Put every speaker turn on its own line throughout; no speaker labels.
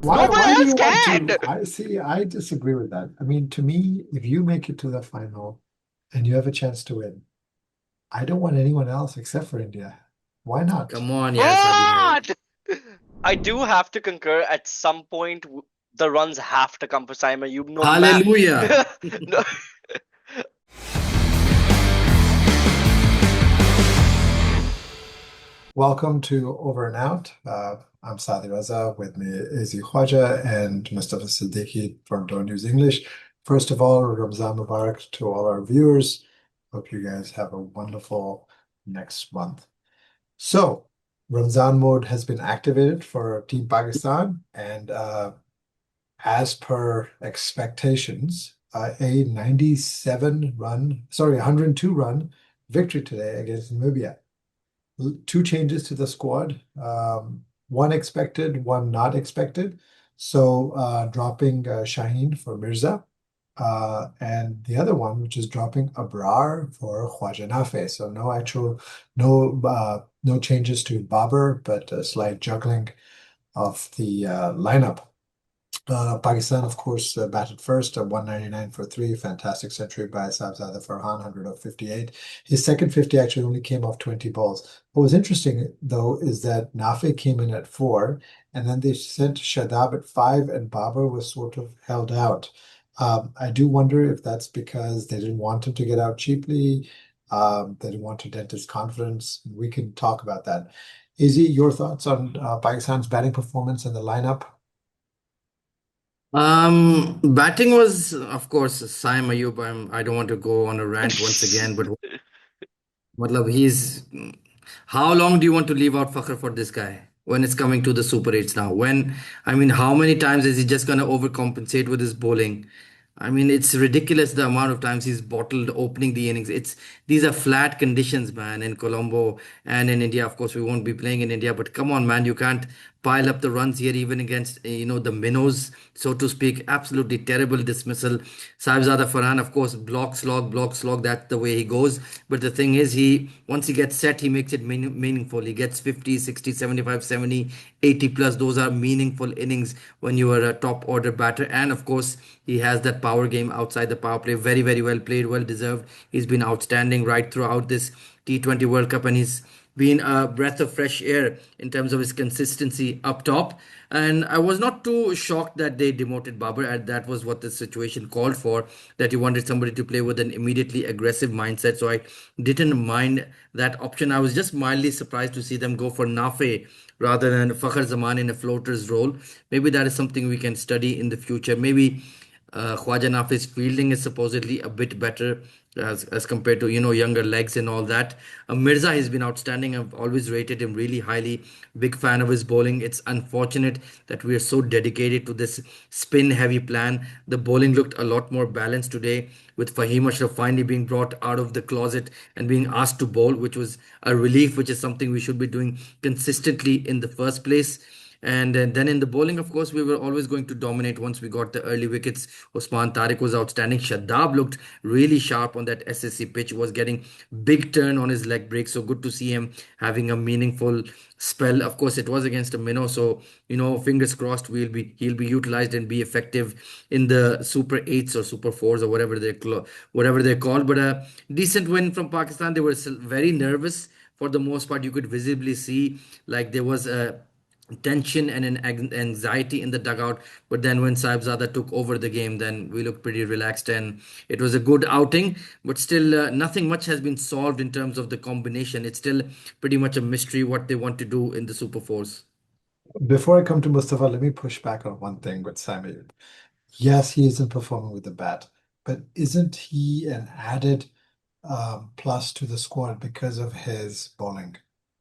Nobody
Why do
else
you want
can.
to? I see. I disagree with that. I mean, to me, if you make it to the final and you have a chance to win, I don't want anyone else except for India. Why not?
Come on, yeah, Sadi bhai.
What? I do have to concur. At some point, the runs have to come for Simon. You know,
Hallelujah.
no,
Welcome to Over and Out. I'm Sadi Raza. With me Izzy Khwaja and Mustafa Siddiqui from DawnNews English. First of all, Ramzan Mubarak to all our viewers. Hope you guys have a wonderful next month. So, Ramzan mode has been activated for Team Pakistan, and as per expectations, a 102 run victory today against Namibia. Two changes to the squad, one expected, one not expected. So dropping Shaheen for Mirza, and the other one, which is dropping Abrar for Khwaja Nafe. So no changes to Babar, but a slight juggling of the lineup. Pakistan, of course, batted first, 199 for three. Fantastic century by Sahibzada Farhan, 100 of 58. His second 50 actually only came off 20 balls. What was interesting, though, is that Nafi came in at four, and then they sent Shadab at five, and Babar was sort of held out. I do wonder if that's because they didn't want him to get out cheaply. They didn't want to dent his confidence. We can talk about that. Izzy, your thoughts on Pakistan's batting performance and the lineup?
Batting was, of course, Saim Ayub. I don't want to go on a rant once again, but matlab, how long do you want to leave out Fakhr for this guy when it's coming to the Super 8s now? I mean, how many times is he just going to overcompensate with his bowling? I mean, it's ridiculous the amount of times he's bottled opening the innings. These are flat conditions, man, in Colombo and in India. Of course, we won't be playing in India, but come on, man, you can't pile up the runs here even against the minnows, so to speak. Absolutely terrible dismissal. Sahibzada Farhan, of course, block slog. That's the way he goes. But the thing is, he once he gets set, he makes it meaningful. He gets 50, 60, 75, 70, 80 plus. Those are meaningful innings when you are a top order batter. And of course, he has that power game outside the power play. Very, very well played, well deserved. He's been outstanding right throughout this T20 World Cup, and he's been a breath of fresh air in terms of his consistency up top. And I was not too shocked that they demoted Babar, and that was what the situation called for, that you wanted somebody to play with an immediately aggressive mindset. So I didn't mind that option. I was just mildly surprised to see them go for Nafe rather than Fakhr Zaman in a floater's role. Maybe that is something we can study in the future. Maybe Khwaja Nafis fielding is supposedly a bit better as compared to younger legs and all that. Mirza has been outstanding. I've always rated him really highly. Big fan of his bowling. It's unfortunate that we are so dedicated to this spin heavy plan. The bowling looked a lot more balanced today, with Fahim Ashraf finally being brought out of the closet and being asked to bowl, which was a relief, which is something we should be doing consistently in the first place. And then in the bowling, of course, we were always going to dominate once we got the early wickets. Osman Tariq was outstanding. Shadab looked really sharp on that SSC pitch, was getting big turn on his leg break. So good to see him having a meaningful spell. Of course, it was against a minnow. So, fingers crossed he'll be utilized and be effective in the Super 8s or Super 4s or whatever they're called. But a decent win from Pakistan. They were still very nervous for the most part. You could visibly see like there was a tension and an anxiety in the dugout. But then when Saibzada took over the game, then we looked pretty relaxed, and it was a good outing. But still, nothing much has been solved in terms of the combination. It's still pretty much a mystery what they want to do in the Super Force.
Before I come to Mustafa, let me push back on one thing with Sami. Yes, he isn't performing with the bat, but isn't he an added plus to the squad because of his bowling?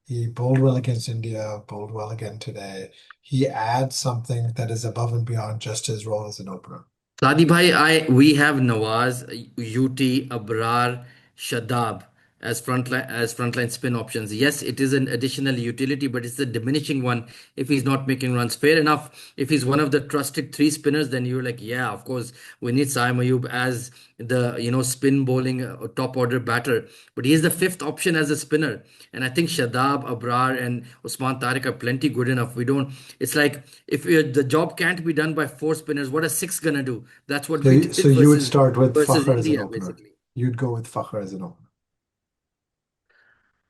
He bowled well against India, bowled well again today. He adds something that is above and beyond just his role as an opener.
Sadi bhai, we have Nawaz, UT, Abrar, Shadab, as frontline spin options. Yes, it is an additional utility, but it's a diminishing one if he's not making runs. Fair enough. If he's one of the trusted three spinners, then you're like, yeah, of course, we need Saim Ayub as the spin bowling top order batter. But he is the fifth option as a spinner, and I think Shadab, Abrar, and Usman Tariq are plenty good enough. We don't. It's like if the job can't be done by four spinners, what are six gonna do? That's what we
So
did
you would
versus
start with Fakhr as an
India,
opener.
basically.
You'd go with Fakhr as an opener.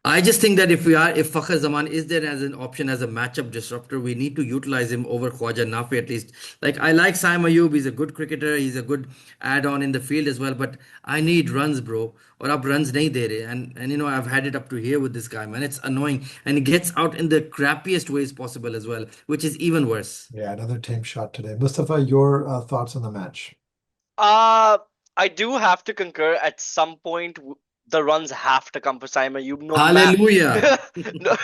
I just think that if Fakhar Zaman is there as an option as a matchup disruptor, we need to utilize him over Khwaja Nafi at least. Like I like Saim Ayub, he's a good cricketer, he's a good add-on in the field as well. But I need runs, bro. Or up runs nahi de rahe. And I've had it up to here with this guy, man. It's annoying, and he gets out in the crappiest ways possible as well, which is even worse.
Yeah, another tame shot today. Mustafa, your thoughts on the match?
I do have to concur. At some point, the runs have to come for Saim Ayub.
Hallelujah.
No,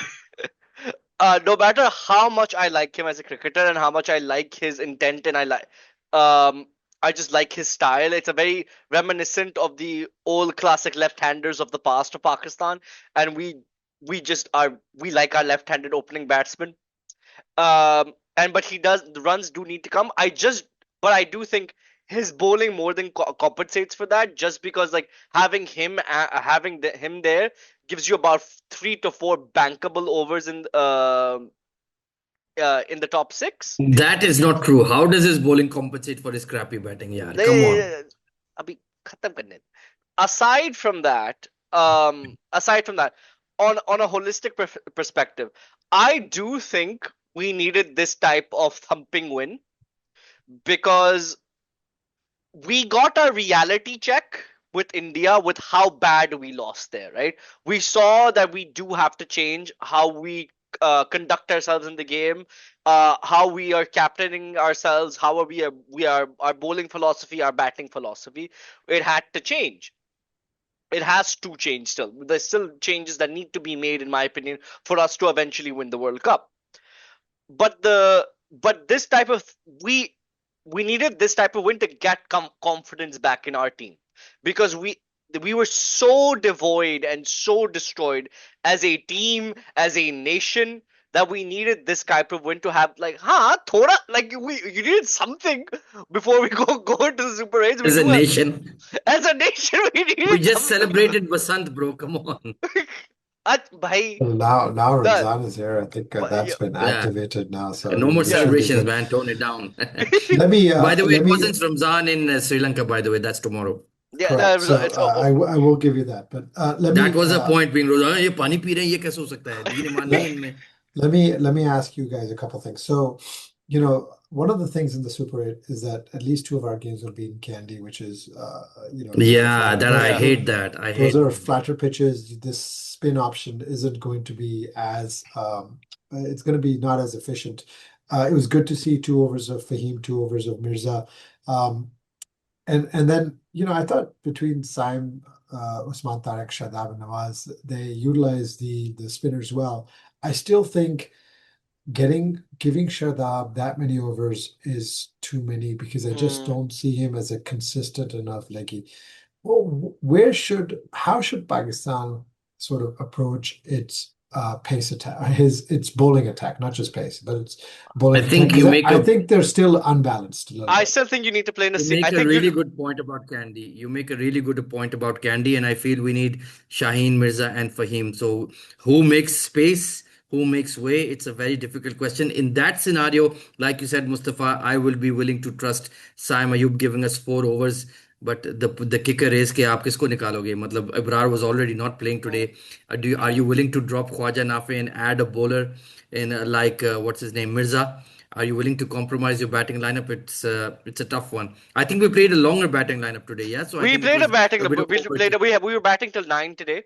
no matter how much I like him as a cricketer and how much I like his intent, and I just like his style. It's a very reminiscent of the old classic left-handers of the past of Pakistan, and we like our left-handed opening batsmen. But the runs do need to come. But I do think his bowling more than compensates for that, just because like him there gives you about 3 to 4 bankable overs in the top 6.
That is not true. How does his bowling compensate for his crappy batting? Yeah, come on.
अभी खत्म करने दे. Aside from that, on a holistic perspective, I do think we needed this type of thumping win, because we got a reality check with India with how bad we lost there, right? We saw that we do have to change how we conduct ourselves in the game, how we are captaining ourselves, how our bowling philosophy, our batting philosophy. It had to change. It has to change still. There's still changes that need to be made, in my opinion, for us to eventually win the World Cup. But this type of we needed this type of win to get confidence back in our team, because we were so devoid and so destroyed as a team, as a nation, that we needed this type of win to have thoda, you needed something before we go into the Super 8s.
As a nation.
As a nation, we needed
We just
something.
celebrated Basant, bro. Come on.
Bhai,
Well, now Ramzan is here. I think that's been
Yeah.
activated now. So
No more
we should be
celebrations,
good.
man. Tone it down.
Let me
By the way,
let
it
me
wasn't Ramzan in Sri Lanka, by the way. That's tomorrow.
yeah,
correct. So
it's
I will give you that. But let
That
me
was a point being raised. ये पानी P रहे हैं, ये कैसे हो सकता है? दीन ईमान नहीं है इनमें.
let me ask you guys a couple things. So, one of the things in the Super 8 is that at least 2 of our games will be in Kandy, which is
Yeah, that I
Yeah.
hate that. I hate
those are flatter pitches. This spin option isn't going to be as it's going to be not as efficient. It was good to see 2 overs of Fahim, 2 overs of Mirza. And then, I thought between Saim, Usman Tariq, Shadab, and Nawaz, they utilized the spinners well. I still think giving Shadab that many overs is too many, because I just don't see him as a consistent enough leggy. Well, how should Pakistan sort of approach its pace attack, its bowling attack, not just pace, but its bowling
I think
attack? I think they're still unbalanced a little
I
bit.
still think you need to play in
You make a really good point about Candy. You make a really good point about Candy, and I feel we need Shaheen, Mirza, and Fahim. So, who makes space? Who makes way? It's a very difficult question. In that scenario, like you said, Mustafa, I will be willing to trust Saim Ayub giving us 4 overs. But the kicker is कि आप किसको निकालोगे? मतलब Ibrar was already not playing today. Are you willing to drop Khwaja Nafi and add a bowler in what's his name, Mirza? Are you willing to compromise your batting lineup? It's a tough one. I think we played a longer batting lineup today. Yeah, so I
we
think it
played a
was
batting.
a bit of overthinking.
We were batting till 9 today,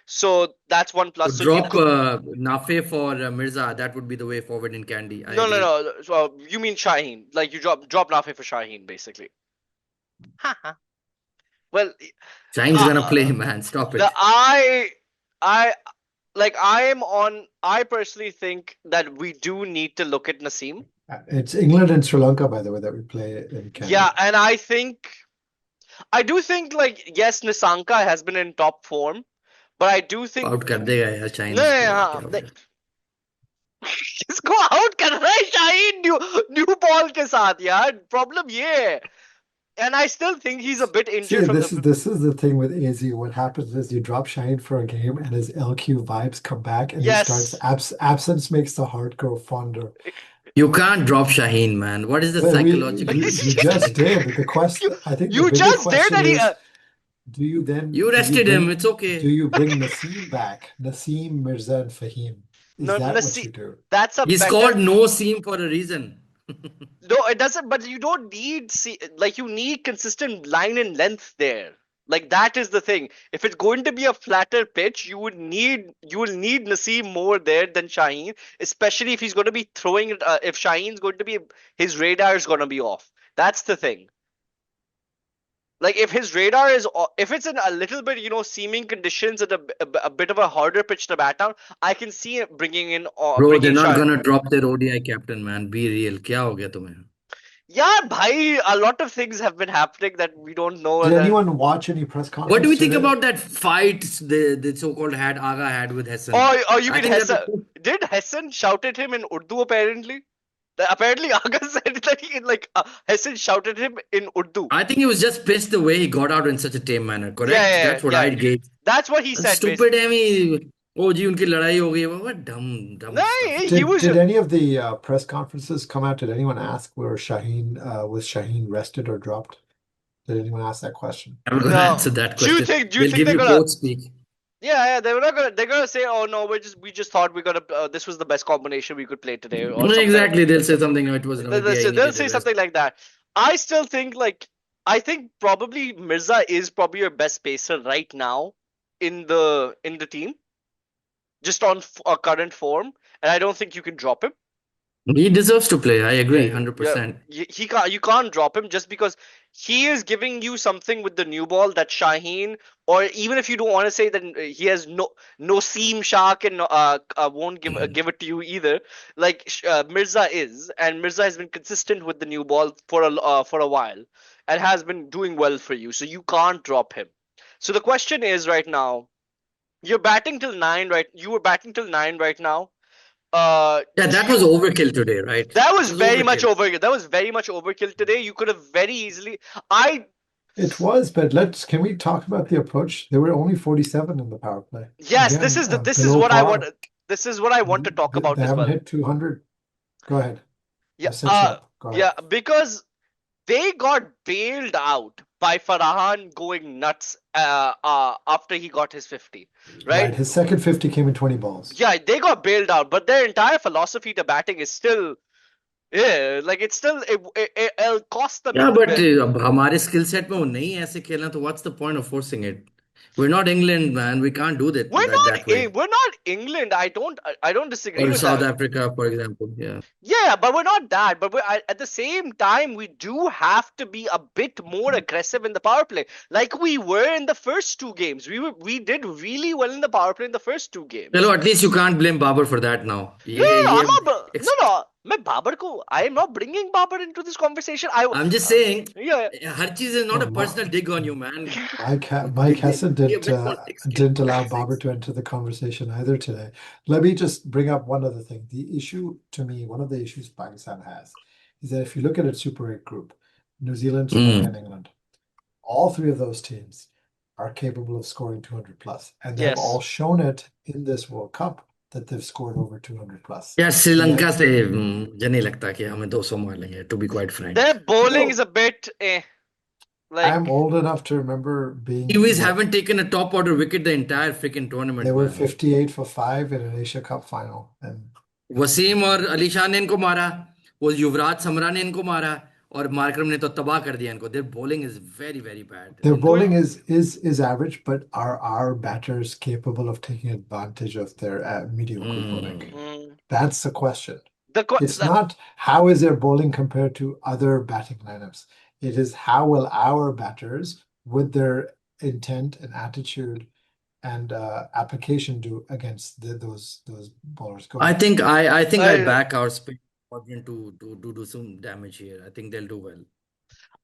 so that's one plus. So
Drop Nafe for Mirza. That would be the way forward in Candy. I agree.
no. So you mean Shaheen? Like you drop Nafi for Shaheen, basically. Well,
Shaheen's gonna play, man. Stop it.
I personally think that we do need to look at Naseem.
It's England and Sri Lanka, by the way, that we play in Canada.
Yeah, and I do think, yes, Nisanka has been in top form, But I do think
out कर देगा यार
no,
Chinese को यार, क्या हो गया?
इसको out कर रहा है शाहीन न्यू न्यू बॉल के साथ यार, प्रॉब्लम ये है. And I still think he's a bit
See,
injured from the.
this is the thing with AZ. What happens is you drop Shaheen for a game, and his LQ vibes come back, and he starts
Yes.
absence makes the heart grow fonder.
You can't drop Shaheen, man. What is the
But
psychological
you
implication
just
in that?
did. The
you,
question, I think, the
you
bigger
just did
question
that.
is,
You rested him. It's
do
okay.
you bring Naseem back? Naseem, Mirza, and Fahim. Is
No,
that
no,
what
see,
you do?
that's a
He's
better.
called no seam for a reason.
No, it doesn't. But you don't need like you need consistent line and length there. Like that is the thing. If it's going to be a flatter pitch, you will need Naseem more there than Shaheen, especially if he's going to be throwing it. If Shaheen's going to be, his radar is going to be off. That's the thing. Like if his radar is, if it's in a little bit, seaming conditions at a bit of a harder pitch to bat down, I can see it
Bro, they're
bringing
not
Shaheen.
gonna drop their ODI captain, man. Be real. क्या हो गया तुम्हें?
Yeah, bhai, a lot of things have been happening that we don't know.
Did
That
anyone watch any press
What do
conference
we think
today?
about that fight the so-called Agha had with Hassan?
or you
I
mean
think that
Hassan? Did Hassan shout at him in Urdu apparently? Apparently, Agha said that Hassan shouted him in Urdu.
I think he was just pissed the way he got out in such a tame manner.
Yeah,
Correct?
yeah,
That's what
yeah.
I gauge.
That's what he said,
Stupid
basically.
है मैं ओ जी उनकी लड़ाई हो गई what dumb
No,
stuff
he
man.
was.
Did any of the press conferences come out? Did anyone ask where Shaheen was Shaheen rested or dropped? Did anyone ask that question?
I'm not gonna answer
No.
that
Do you
question.
think? Do you
They'll
think
give
they're
you
gonna?
both speak.
Yeah, yeah. They were not gonna. They're gonna say, "Oh no, we just thought we gonna. This was the best combination we could play today," or something.
Exactly, they'll say something. It was Namibia. He
They'll
needed
say
a rest.
something like that. I still think I think probably Mirza is probably your best pacer right now in the team, just on current form, and I don't think you can drop him.
He deserves to play. I agree,
Yeah, yeah.
100%.
He can't. You can't drop him just because he is giving you something with the new ball that Shaheen, or even if you don't want to say that he has no seam shark and won't give it to you either. Like Mirza is, and Mirza has been consistent with the new ball for a while, and has been doing well for you. So you can't drop him. So the question is right now, you're batting till 9, right? You were batting till 9 right now.
Yeah,
Do
that was
you
overkill today, right?
that
It
was
was
very much
overkill.
overkill. That was very much overkill today. You could have very easily. I
It was, but can we talk about the approach? There were only 47 in the power play.
Yes,
Again,
this is
below
what I want.
par.
This is what I want to talk about
They
as
haven't
well.
hit 200. Go ahead.
Yeah,
I've set you up. Go ahead.
yeah, because they got bailed out by Farhan going nuts after he got his 50,
Right.
right?
His second 50 came in 20 balls.
Yeah, they got bailed out, but their entire philosophy to batting is still, yeah, like it's still it'll cost them
Yeah,
in the
but
bit.
अब हमारे skill set में वो नहीं है ऐसे खेलना तो what's the point of forcing it? We're not England, man. We can't do that way.
We're not England. I don't disagree
Or
with
South
that.
Africa, for example. Yeah.
Yeah, but we're not that. But at the same time, we do have to be a bit more aggressive in the power play, like we were in the first two games. We did really well in the power play in the first two games.
चलो, at least you can't blame Babar for that now.
No, no, no, I'm
ये
not. No,
ex-
no. I am not bringing Babar into this conversation.
I'm just saying,
Yeah.
हर चीज is not
No,
a personal dig on you, man.
Mike Hessen
Be a bit more thick-skinned,
didn't
for
allow
Christ's
Bobber
sakes.
to enter the conversation either today. Let me just bring up one other thing. The issue to me, one of the issues Pakistan has, is that if you look at its Super 8 group, New Zealand, Sri Lanka, and England, all three of those teams are capable of scoring 200 plus, and they've all
Yes.
shown it in this World Cup that they've scored over 200 plus.
यार Sri Lanka
Yet,
से मुझे नहीं लगता कि हमें 200 मार लेंगे, to be quite frank.
Their bowling is
well,
a bit
I'm
like
old enough to remember being
Kiwis
what,
haven't taken a top order wicket the entire freaking tournament,
they were
man.
58 for 5 in an Asia Cup final, and
Wasim और अली शाह ने इनको मारा, वो युवराज समरा ने इनको मारा और Markram ने तो तबाह कर दिया इनको. Their bowling is very very bad.
their
उनका
bowling is average, but are our batters capable of taking advantage of their mediocre bowling?
mm,
That's the question.
the
It's not how is their bowling compared to other batting lineups. It is how will our batters, with their intent and attitude and application, do against those bowlers. Go
I
ahead.
think I
I
back our spin squadron to do some damage here. I think they'll do well.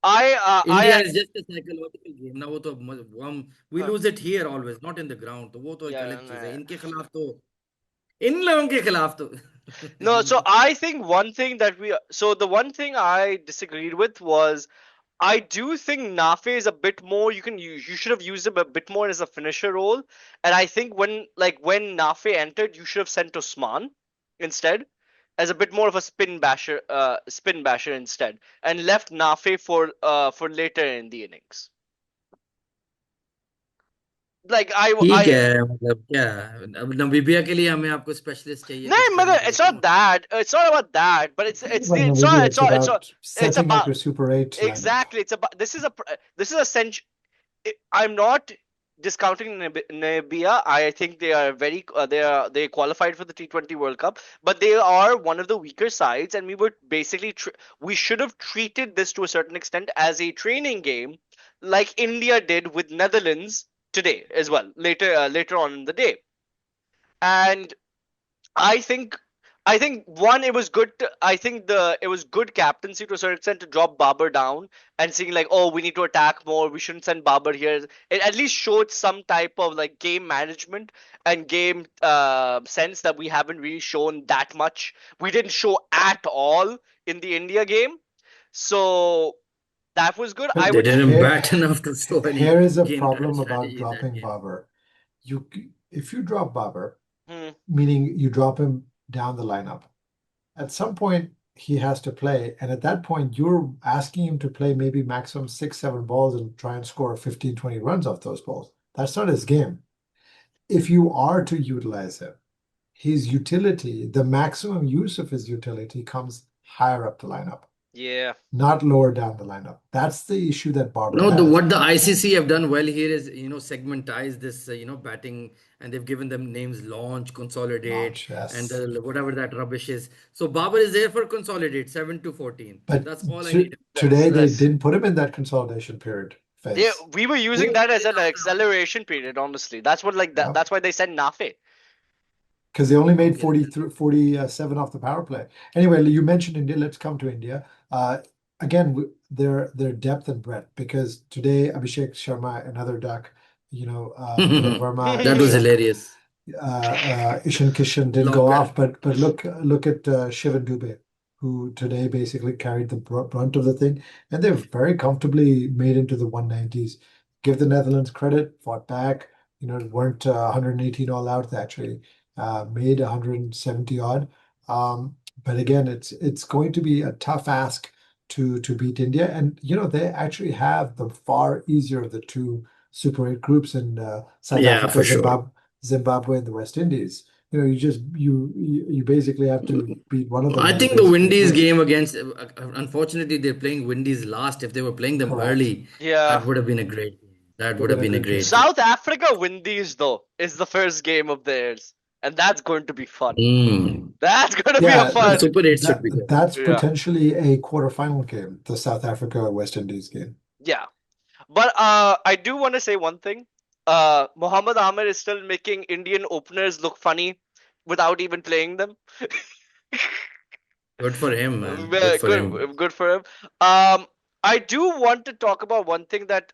India
I
is just a psychological game ना वो तो हम we
huh,
lose it here always not in the ground तो वो तो एक
yeah,
अलग चीज है
nah.
इनके खिलाफ तो इन लोगों के खिलाफ तो
No, so I think one thing that so the one thing I disagreed with was I do think Nafe is a bit more. You should have used him a bit more as a finisher role, and I think when Nafe entered, you should have sent Osman instead as a bit more of a spin basher instead, and left Nafe for later in the innings. Like
ठीक
I
है मतलब क्या अब Namibia के लिए हमें आपको specialist चाहिए
no,
कुछ करने के लिए
it's
come
not
on
that. It's not about that. But
Well, Namibia, it's
it's not,
about
it's
setting up
about
your Super 8 lineup.
exactly. It's about this is a century. I'm not discounting Namibia. I think they are they qualified for the T20 World Cup, but they are one of the weaker sides, and we would basically we should have treated this to a certain extent as a training game, like India did with Netherlands today as well. Later on in the day, and I think one it was good I think the it was good captaincy to a certain extent to drop Babar down and seeing like, oh, we need to attack more, we shouldn't send Babar here. It at least showed some type of like game management and game sense that we haven't really shown that much. We didn't show at all in the India game. So that was good.
But
I
they
would
didn't
here,
bat enough to show any
here is a
game
problem about
strategy in that
dropping
game
Babar. If you drop Babar,
hmm,
meaning you drop him down the lineup, at some point he has to play, and at that point you're asking him to play maybe maximum 6, 7 balls and try and score 15, 20 runs off those balls. That's not his game. If you are to utilize him, his utility, the maximum use of his utility comes higher up the lineup,
yeah.
not lower down the lineup. That's the issue that Barber
no
has.
what the ICC have done well here is segmentize this batting and they've given them names launch consolidate
Launch,
and
yes.
whatever that rubbish is so Babar is there for consolidate 7 to 14
But
that's all I need.
today they
Let's
didn't put him in that consolidation period
Yeah,
phase.
we were using
Who
that as
played
an
after
acceleration period, honestly. That's what like that
Yeah.
that's why they sent Nafe.
Because they only made
okay
47 off the power play. Anyway, you mentioned India. Let's come to India. Again, their depth and breadth. Because today Abhishek Sharma, another duck, Tilak Verma,
that was hilarious
Ishan Kishan didn't go
longer
off, but look at Shivam Dube, who today basically carried the brunt of the thing, and they've very comfortably made into the 190s. Give the Netherlands credit, fought back. Weren't 118 all out. They actually made 170 odd. But again, it's going to be a tough ask to beat India, and they actually have the far easier of the two Super 8 groups in South
yeah
Africa,
for sure
Zimbabwe, and the West Indies. You basically have to beat one of them,
I
and you're
think the
basically
Windies
through.
game against, unfortunately, they're playing Windies last. If they were playing them
Correct.
early,
Yeah.
that would have been a great game. That
Would
would
have
have
been a
been a
good
great
game.
game.
South Africa win these though is the first game of theirs. And that's going to be fun.
Mm.
That's gonna be a
Yeah,
The
fun.
Super 8 should be
that
good.
that's
Yeah.
potentially a quarterfinal game, the South Africa West Indies game.
Yeah. But I do want to say one thing. Mohammad Ahmed is still making Indian openers look funny without even playing them.
Good for him, man. Good for him.
Good for him. I do want to talk about one thing that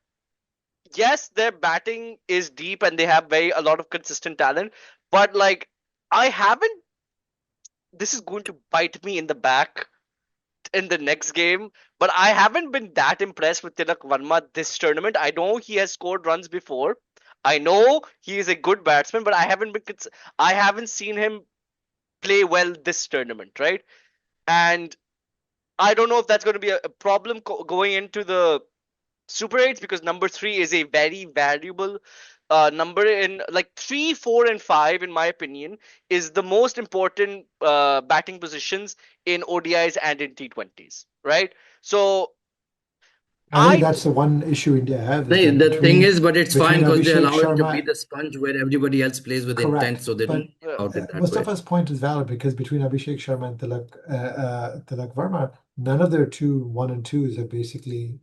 yes, their batting is deep and they have a lot of consistent talent, but like I haven't. This is going to bite me in the back in the next game, but I haven't been that impressed with Tilak Varma this tournament. I know he has scored runs before. I know he is a good batsman, but I haven't seen him play well this tournament, right? And I don't know if that's going to be a problem going into the Super 8s because number 3 is a very valuable number in like 3, 4, and 5, in my opinion, is the most important batting positions in ODIs and in T20s, right? So
I think
I
that's the one issue India have is that
The thing is, but it's fine
between
because they
Abhishek
allow him to be
Sharma.
the sponge where everybody else plays with intent,
Correct.
so they don't
But
out it that way.
Mustafa's point is valid because between Abhishek Sharma and Tilak Verma, none of their two one and twos have basically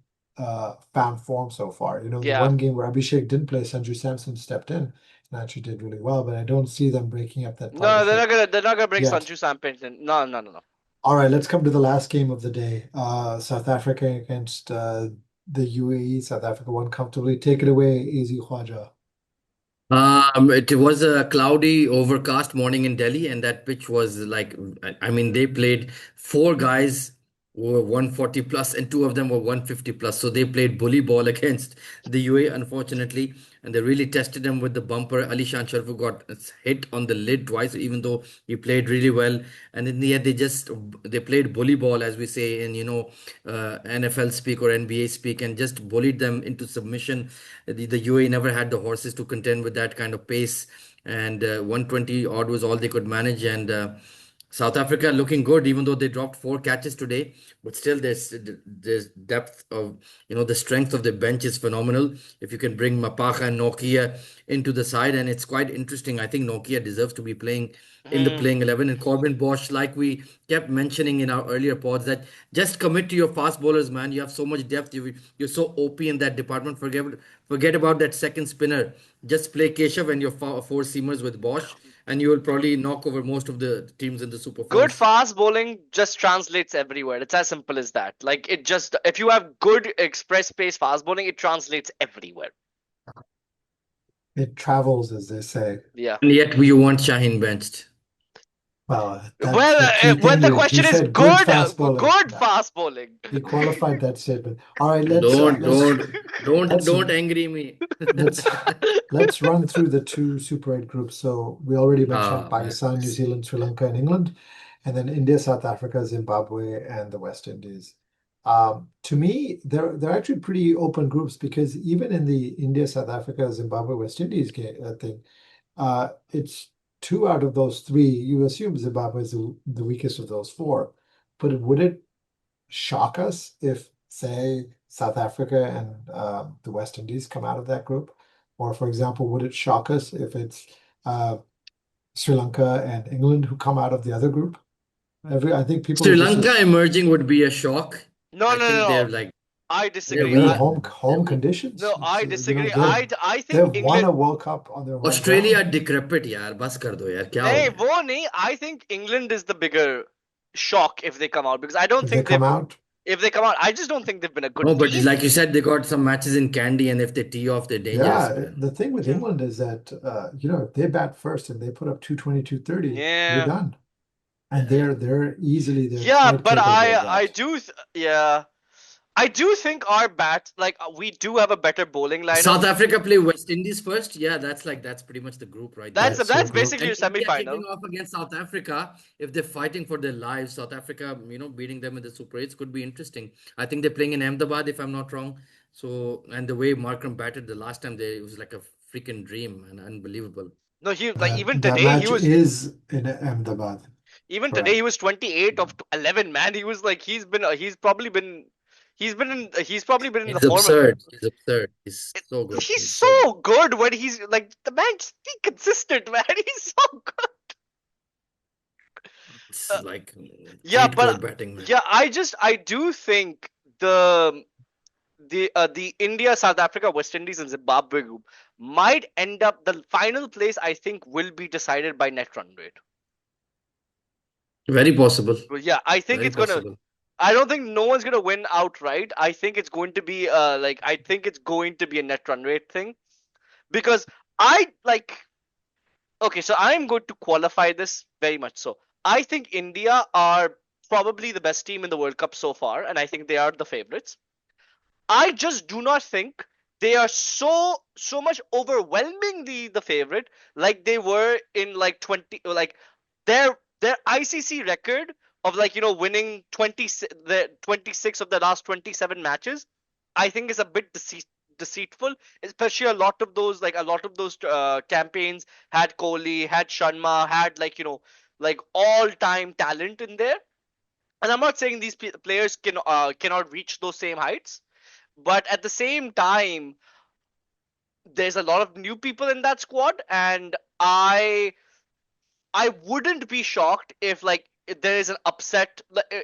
found form so far. The
yeah.
one game where Abhishek didn't play, Sanju Samson stepped in and actually did really well, but I don't see them breaking up that
No,
partnership
they're not gonna bring
yet.
Sanju Sampan in. No, no, no, no.
All right, let's come to the last game of the day. South Africa against the UAE. South Africa won comfortably. Take it away, AZ Khwaja.
It was a cloudy, overcast morning in Delhi, and that pitch was like, I mean, they played four guys who were 140 plus, and two of them were 150 plus. So they played bully ball against the UAE, unfortunately, and they really tested them with the bumper. Ali Shan Sharfu got hit on the lid twice, even though he played really well. And in the end, they played bully ball, as we say in NFL speak or NBA speak, and just bullied them into submission. The UAE never had the horses to contend with that kind of pace, and 120 odd was all they could manage. And South Africa looking good, even though they dropped four catches today, but still there's depth of the strength of the bench is phenomenal. If you can bring Mapacha and Nokia into the side, and it's quite interesting. I think Nokia deserves to be playing in the
Hmm.
playing 11, and Corbin Bosch, like we kept mentioning in our earlier pods, that just commit to your fast bowlers, man. You have so much depth. You're so OP in that department. Forget about that second spinner. Just play Keshav and your four seamers with Bosch, and you will probably knock over most of the teams in the super
Good
fours.
fast bowling just translates everywhere. It's as simple as that. Like it just, if you have good express pace fast bowling, it translates everywhere.
It travels, as they say.
Yeah.
And yet you want Shaheen benched.
Well, that's
Well,
the key
when
thing
the
is he
question is
said good
good,
fast bowling.
good
Yeah,
fast bowling.
he qualified that statement. All right,
Don't,
let's
don't, don't,
let's
don't angry me.
let's let's run through the two Super 8 groups. So we already mentioned
Ah, man.
Pakistan, New Zealand, Sri Lanka, and England, and then India, South Africa, Zimbabwe, and the West Indies. To me, they're actually pretty open groups because even in the India, South Africa, Zimbabwe, West Indies thing, it's two out of those three. You assume Zimbabwe is the weakest of those four, but would it shock us if, say, South Africa and the West Indies come out of that group? Or, for example, would it shock us if it's uh, Sri Lanka and England who come out of the other group? I think people
Sri
are just
Lanka
as
emerging would be a shock.
No,
I
no, no,
think
no. I
they're
disagree.
they're in
weak.
home conditions.
No, I
You know,
disagree. I think
they've won
England.
a World Cup on their home
Australia
ground.
डिक्रपिट यार बस कर दो यार क्या हो
Hey,
गया
वो नहीं. I think England is the bigger shock if they come out because I don't
If they
think
come
they've.
out,
If they come out, I just don't think they've been a good
no but
team.
like you said they got some matches in Candy and if they tee off they're dangerous
yeah,
man.
the thing with
Yeah.
England is that if they bat first and they put up 220, 230, you're
Yeah.
done. And they're
Yeah,
quite
but
capable of
I
that.
do yeah. I do think our bats like we do have a better bowling lineup.
South Africa play West Indies first. Yeah, that's pretty much the group right
That's
there.
That's your
that's
group.
basically
And
your
India
semi-final.
kicking off against South Africa, if they're fighting for their lives, South Africa, beating them in the Super 8s could be interesting. I think they're playing in Ahmedabad, if I'm not wrong. So, and the way Markram batted the last time, it was like a freaking dream and unbelievable.
No, he like
That
even
that
today he
match
was
is in Ahmedabad.
even today
Correct.
he was 28 of 11 man. He was like he's probably been in the
He's
form.
absurd. He's absurd. He's so good.
He's
He's so good.
so good when he's like the man just be consistent, man. He's so good.
It's
Uh,
like
yeah,
cheat
but
code batting, man.
yeah, I do think the India, South Africa, West Indies, and Zimbabwe group might end up the final place. I think will be decided by net run rate.
Very possible.
Well, yeah, I think
Very
it's gonna.
possible.
I don't think no one's gonna win outright. I think it's going to be I think it's going to be a net run rate thing because I like okay, so I am going to qualify this very much so. I think India are probably the best team in the World Cup so far, and I think they are the favorites. I just do not think they are so much overwhelming the favorite like they were in like 20 like their ICC record of like winning 26 of the last 27 matches I think is a bit deceitful, especially a lot of those campaigns had Kohli, had Sharma, had like all time talent in there. And I'm not saying these players cannot reach those same heights, but at the same time, there's a lot of new people in that squad, and I wouldn't be shocked if if there is an upset,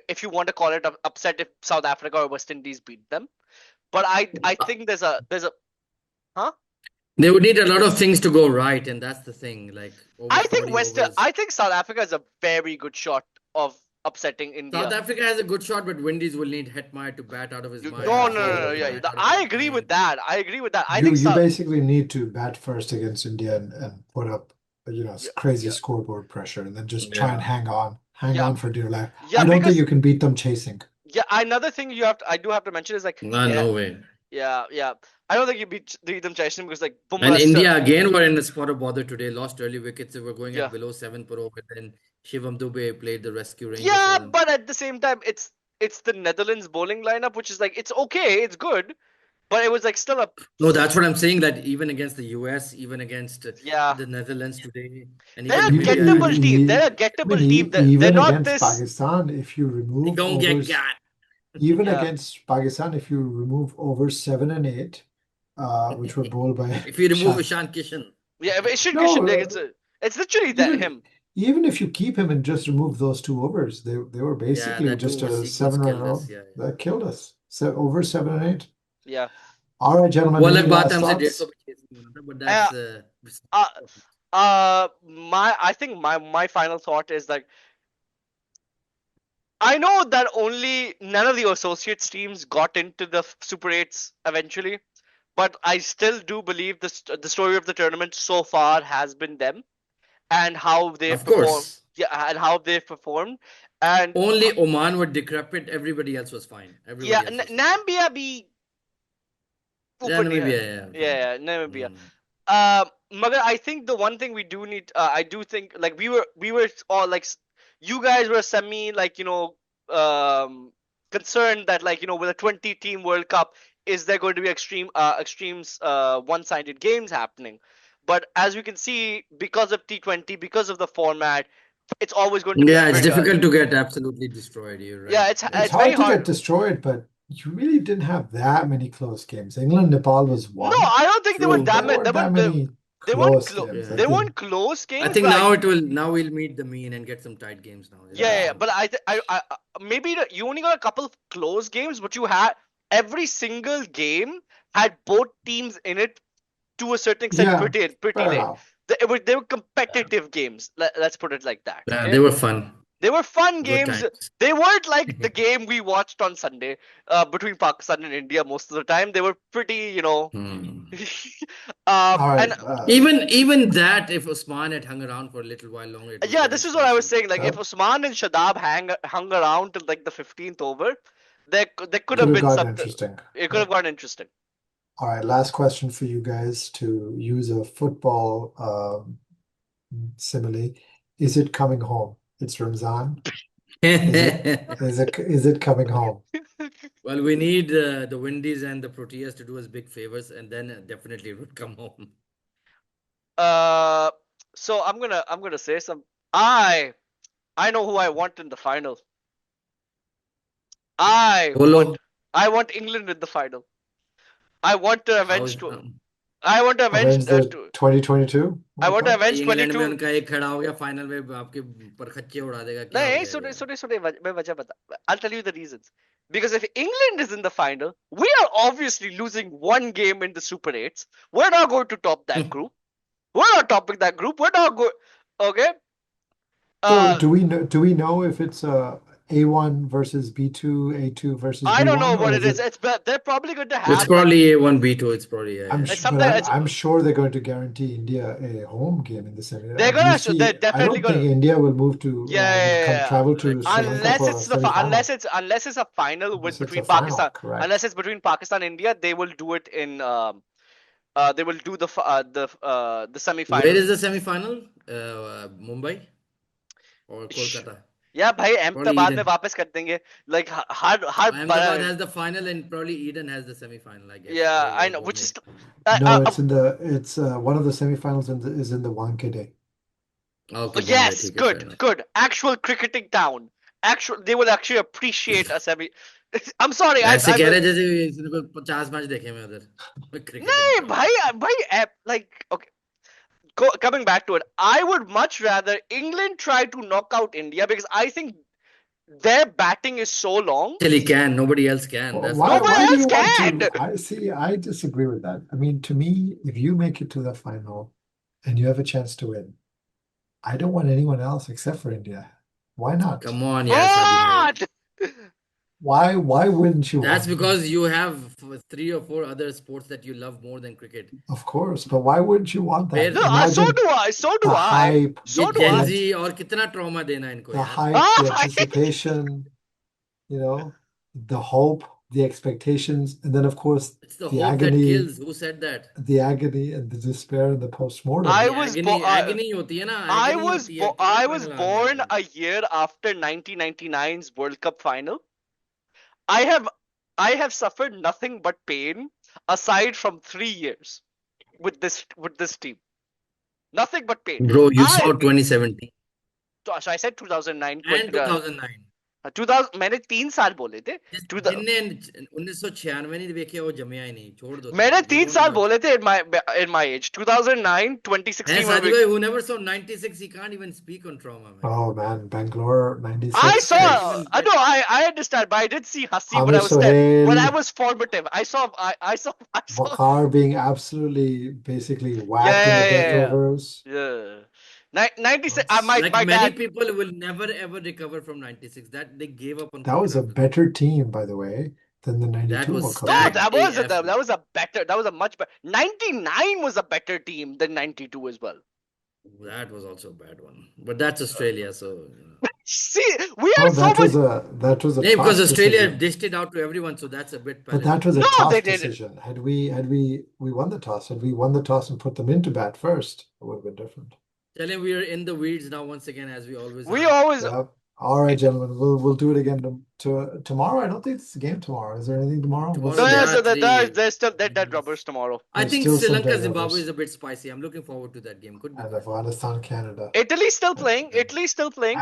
if you want to call it an upset, if South Africa or West Indies beat them. But I think there's a huh?
They would need a lot of things to go right, and that's the thing. Like over
I think
40 overs.
I think South Africa is a very good shot of upsetting
South
India.
Africa has a good shot, but Windies will need Hetmeyer to bat out of his mind.
No, no,
Hazard
no, no,
will
yeah,
bat out of
I
his
agree with
mind.
that. I agree with that. I
You
think
you
so.
basically need to bat first against India and put up
Yeah,
crazy
yeah,
scoreboard pressure and then just try and
Yeah.
hang
yeah,
on for dear life.
yeah.
I don't think
Because
you can beat them chasing.
yeah, another thing I do have to mention is like,
No,
yeah,
no way.
yeah. I don't think you beat them chasing because like
And
Bumrah still,
India again were in a spot of bother today. Lost early wickets. They were going
yeah,
at below 7 per over. Then Shivam Dube played the rescue ranger
yeah.
for them.
But at the same time, it's the Netherlands bowling lineup, which is like it's okay, it's good, but it was like still a
No, that's what I'm saying. That even against the US, even against
yeah.
the Netherlands today, and even
They're a
Namibia, I
gettable
mean,
team. They're a
I mean,
gettable team. They're
even
not
against
this.
Pakistan, if you
they
remove
don't get
overs,
got.
even
Yeah,
against Pakistan, if you remove overs 7 and 8, which were bowled by
If you remove
Shah.
Ishan Kishan.
yeah. But Ishan Kishan,
No,
like, it's literally that
even
him.
even if you keep him and just remove those 2 overs, they were
Yeah,
basically
that two
just
over
a
sequence
seven
killed
run
us.
out
Yeah.
that killed us. So over 7 and 8.
Yeah.
All right, gentlemen,
वो
any
अलग बात है
last
हमसे 150
thoughts?
पे chasing होना था, but
Uh,
that's
uh, I think my final thought is like I know that only none of the associates teams got into the Super 8s eventually, but I still do believe the story of the tournament so far has been them and how they've
of
performed.
course.
Yeah, and how they've performed. And
Only Oman were decrepit. Everybody else was fine.
yeah,
Everybody else was fine.
Namibia भी
Yeah,
ऊपर नहीं है.
Namibia, yeah,
Yeah,
fine.
yeah, Namibia.
Hmm.
Magar, I think the one thing we do need, I do think like we were all like, you guys were semi like concerned that like with a 20 team World Cup, is there going to be extremes one-sided games happening? But as we can see, because of T20, because of the format, it's always going to be
Yeah, it's
very
difficult to get absolutely destroyed. You're right.
yeah, it's
It's
it's very
hard to get
hard.
destroyed, but you really didn't have that many close games. England, Nepal was
No,
one.
I don't think they were
True.
that
There
many.
weren't that many
They weren't
close
close.
games. I
They
Yeah.
think,
weren't close
I
games,
think
but
now it will. Now we'll meet the mean and get some tight games now. Yeah,
yeah,
that's
yeah.
yeah.
true.
But maybe you only got a couple of close games, but you had every single game had both teams in it to a certain extent
Yeah,
pretty
fair
late.
enough.
They were competitive games. Let's put it like that.
Yeah,
Okay,
they were fun.
they were fun
Good
games.
times.
They weren't like the game we watched on Sunday between Pakistan and India most of the time. They were pretty,
Hmm.
All right.
and
Even that, if Osman had hung around for a little while longer, it would have
yeah,
been
this is what I was
spicy.
saying. Like, if
That
Usman and Shadab hung around till like the 15th over, there could
could
have
have
been
gotten
something.
interesting.
It could
Yeah.
have gotten interesting.
All right. Last question for you guys to use a football simile. Is it coming home? It's Ramzan. Is it coming home?
Well, we need the Windies and the Proteas to do us big favors, and then definitely it would come home.
Uh, so I'm gonna say some. I know who I want in the final. I
Polo,
want I want England in the final. I want to
how
avenge
is
to. I want to avenge
Avenge the
to.
2022
I
World
want to
Cup?
avenge
England में
22.
उनका एक खड़ा हो गया final में आपके परखच्चे उड़ा देगा क्या हो
नहीं,
जाएगा
सुने मैं वजह बता. I'll tell you the reasons. Because if England is in the final, we are obviously losing one game in the Super 8s. We're not going to top that group. We're not topping that group. We're not going. Okay.
So
Uh,
do we know if it's A1 versus B2, A2 versus
I don't know
B1, or
what it
is
is.
it?
They're probably going to
it's
have like
probably A1 B2 it's probably yeah, yeah.
it's
But
something. It's
I'm sure they're going to guarantee India a home game in the semi.
they're
Do you
gonna. They're
see? I
definitely
don't think
gonna.
India will move to
Yeah, yeah,
will
yeah,
come
yeah.
travel
Like,
to Sri Lanka
Unless
for a
it's
semi-final.
unless it's a final with
Unless it's a
between
final,
Pakistan.
correct?
Unless it's between Pakistan and India, they will do it in. They will do the
where
semi-final.
is the semi-final Mumbai or Kolkata
या भाई
probably
Ahmedabad में
Eden
वापस कर देंगे like her
Ahmedabad has the final and probably Eden has the semi-final I guess
yeah I
or
know which
Bombay
is
No, it's one of the semifinals is in the Wankhede.
okay Bombay
yes
ठीक है fair enough
good actual cricketing town actual they will actually appreciate a semi I'm sorry
ऐसे
I
कह
will
रहे जैसे इसने कोई 50 match देखे मैं उधर क्रिकेटिंग
नहीं
का
भाई like okay coming back to it I would much rather England try to knock out India because I think their batting is so long
actually can nobody else can
Well,
that's the
nobody
problem
why do
else
you want
can
to? I see. I disagree with that. I mean, to me, if you make it to the final and you have a chance to win, I don't want anyone else except for India. Why not?
Come on, yeah, Sadi bhai.
God!
Why wouldn't you
That's
want?
because you have 3 or 4 other sports that you love more than cricket.
Of course, but why wouldn't you want that?
फिर
No, so
Imagine
do I. So do
the
I.
hype,
ये
So do
Gen
I.
the
Z और कितना trauma देना इनको
the
यार.
hype, the
Ah,
anticipation, you know, the hope, the expectations, and then of course
It's the
the
hope that
agony,
kills. Who said that?
the agony and the despair and the postmortem.
I
The
was
agony, agony होती है ना, agony होती है. क्यों
I was
पगला रहे
born
हो?
a year after 1999's World Cup final. I have I have suffered nothing but pain aside from 3 years with this team. Nothing but pain.
Bro, you saw 2017
So I said 2009,
and 2009.
2000 मैंने 3 साल बोले थे.
जिनने 1996 नहीं देखे वो जमिया ही नहीं, छोड़ दो.
मैंने
You
3
don't
साल
even.
बोले थे in my age. 2009,
Hey,
2016
Sadi bhai, who never saw 96, he can't even speak on trauma, man.
Oh man, Bangalore
I
96.
saw.
Can't even
I
get.
know. I understand, but I did see Hasi
Amir
when I
Sohail,
was formative. I saw. I saw.
Waqar being absolutely basically whacked in the
Yeah,
death
yeah,
overs.
yeah. 96.
That's-
My
Like many
dad.
people will never ever recover from 96. That they gave up on
That was
cricket
a
after that.
better team, by the way, than the
That
92
was
World Cup
No,
team.
stacked AF.
that was a better. That was a much better. 99 was a better team than 92 as well.
That was also a bad one. But that's Australia, so you know.
See, we
Oh,
had so much.
that was a
Yeah, because
toss
Australia
decision.
dished it out to everyone, so that's a bit
But that
palatable.
was a
No,
toss
they did.
decision. Had we won the toss, had we won the toss and put them into bat first, it would have been different.
Telling we are in the weeds now once again, as we always
We
are.
always.
Yep. All right, gentlemen, we'll do it again tomorrow. I don't think it's a game tomorrow. Is there anything tomorrow? We'll
Tomorrow
No,
see.
there
yeah,
are
so
three
there's still dead
games.
rubbers tomorrow.
I
There's
think
still
Sri
some
Lanka
dead
Zimbabwe
rubbers.
is a bit spicy. I'm looking forward to that game. Could be
And
good.
Afghanistan, Canada.
Italy's still playing. Italy's still playing.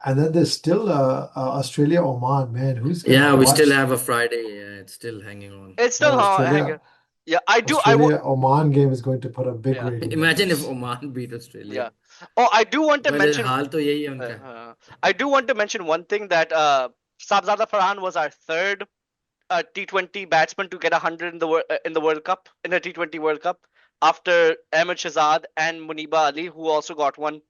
And then there's still Australia, Oman. Man, who's gonna
Yeah, we still
watch
have a Friday. Yeah, it's still hanging on.
It's still hanging.
Australia?
Yeah, I do.
Australia Oman game is going to put a big
Yeah.
rating on
Imagine if
this.
Oman beat
Yeah.
Australia.
Oh, I do want to
Well,
mention.
हाल तो यही है उनका.
I do want to mention one thing that Sahibzada Farhan was our third T20 batsman to get 100 in the World Cup, in the T20 World Cup, after Ahmed Shahzad and Muniba Ali, who also got one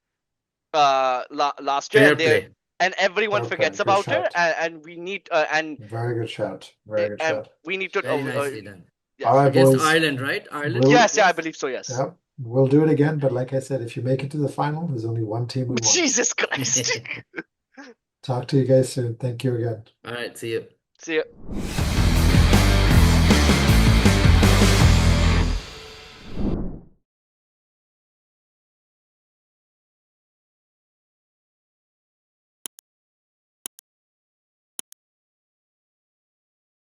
last year.
Fair play.
And everyone
Fair play,
forgets
good
about her,
shot.
and we need and
Very good shot. Very good
and
shot.
we need to.
Very nicely done.
Yeah.
All right,
Against
boys.
Ireland, right? Ireland.
Yes, yeah, I believe so. Yes.
Yep. We'll do it again, but like I said, if you make it to the final, there's only one team we want.
Jesus Christ.
Talk to you guys soon. Thank you again.
All right. See you.
See ya.